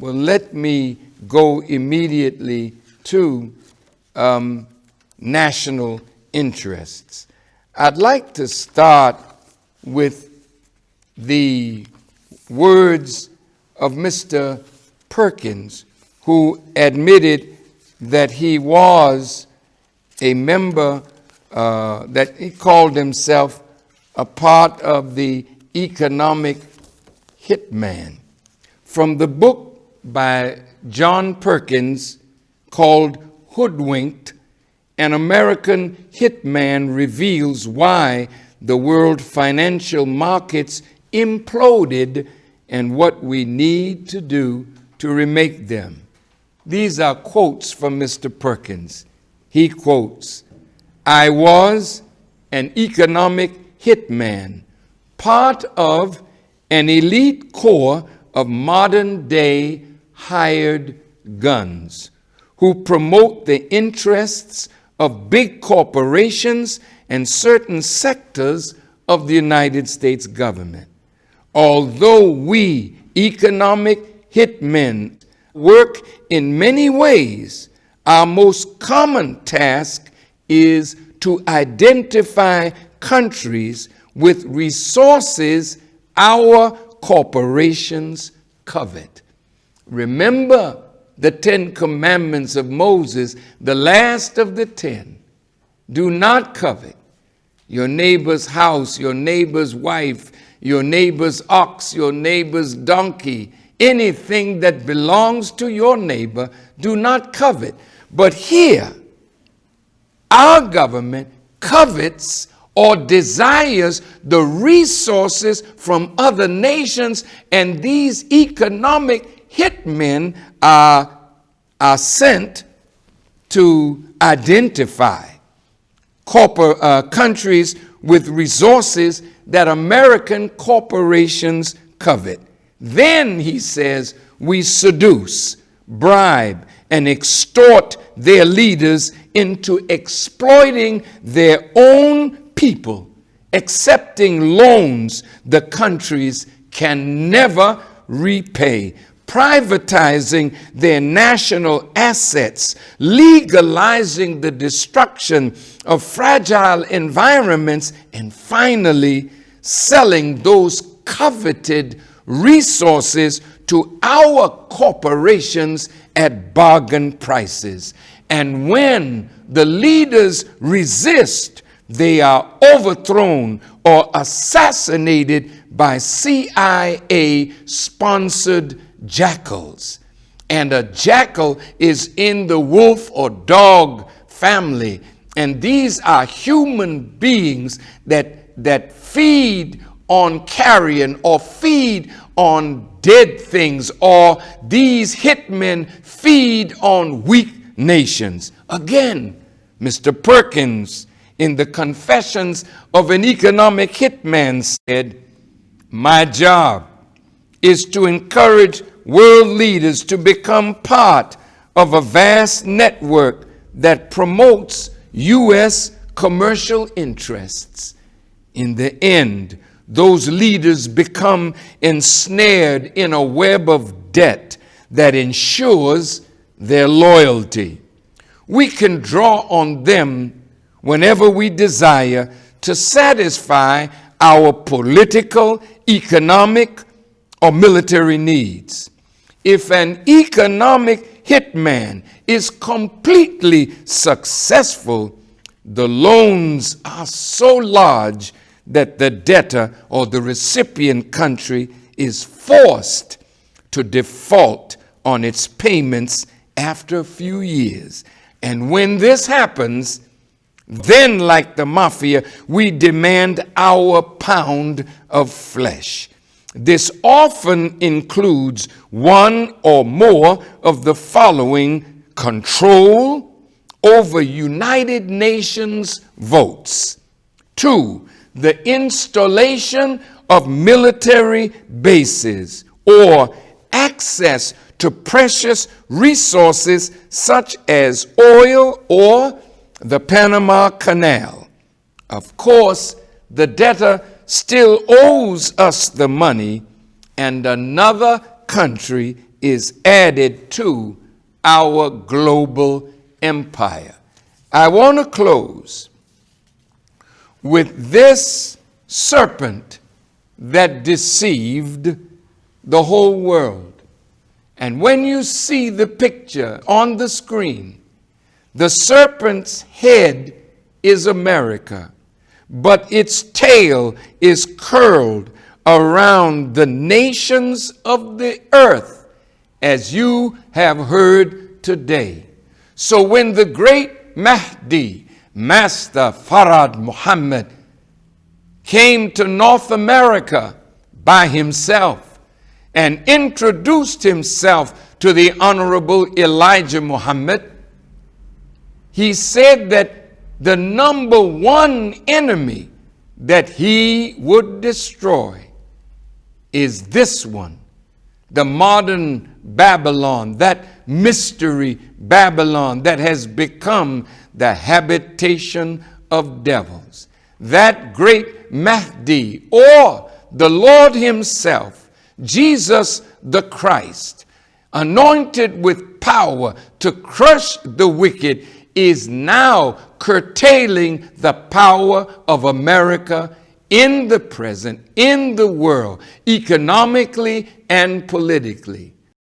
Well, let me go immediately to national interests. I'd like to start with the words of Mr. Perkins, who admitted that he was a member, that he called himself a part of the economic hitman. From the book by John Perkins called Hoodwinked, an American hitman reveals why the world financial markets imploded and what we need to do to remake them. These are quotes from Mr. Perkins. He quotes, "I was an economic hitman, part of an elite corps of modern-day hired guns who promote the interests of big corporations and certain sectors of the United States government. Although we economic hitmen work in many ways, our most common task is to identify countries with resources our corporations covet." Remember the 10 commandments of Moses, the last of the 10. Do not covet your neighbor's house, your neighbor's wife, your neighbor's ox, your neighbor's donkey, anything that belongs to your neighbor, do not covet. But here, our government covets or desires the resources from other nations, and these economic hitmen are sent to identify countries with resources that American corporations covet. Then, he says, we seduce, bribe, and extort their leaders into exploiting their own people, accepting loans the countries can never repay, privatizing their national assets, legalizing the destruction of fragile environments, and finally selling those coveted resources to our corporations at bargain prices. And when the leaders resist, they are overthrown or assassinated by CIA-sponsored jackals. And a jackal is in the wolf or dog family. And these are human beings that feed on carrion or feed on dead things, or these hitmen feed on weak nations. Again, Mr. Perkins, in the Confessions of an Economic Hitman, said, "My job is to encourage world leaders to become part of a vast network that promotes U.S. commercial interests. In the end, those leaders become ensnared in a web of debt that ensures their loyalty. We can draw on them whenever we desire to satisfy our political, economic, or military needs. If an economic hitman is completely successful, the loans are so large that the debtor or the recipient country is forced to default on its payments after a few years. And when this happens, then, like the mafia, we demand our pound of flesh. This often includes one or more of the following: control over United Nations votes. 2, the installation of military bases or access to precious resources such as oil or the Panama Canal. Of course, the debtor still owes us the money, and another country is added to our global empire. I want to close with this serpent that deceived the whole world. And when you see the picture on the screen, the serpent's head is America, but its tail is curled around the nations of the earth, as you have heard today. So when the great Mahdi, Master Farad Muhammad, came to North America by himself and introduced himself to the Honorable Elijah Muhammad, he said that the number one enemy that he would destroy is this one, the modern Babylon, that mystery Babylon that has become the habitation of devils. That great Mahdi, or the Lord himself, Jesus the Christ, anointed with power to crush the wicked, is now curtailing the power of America in the present, in the world, economically and politically.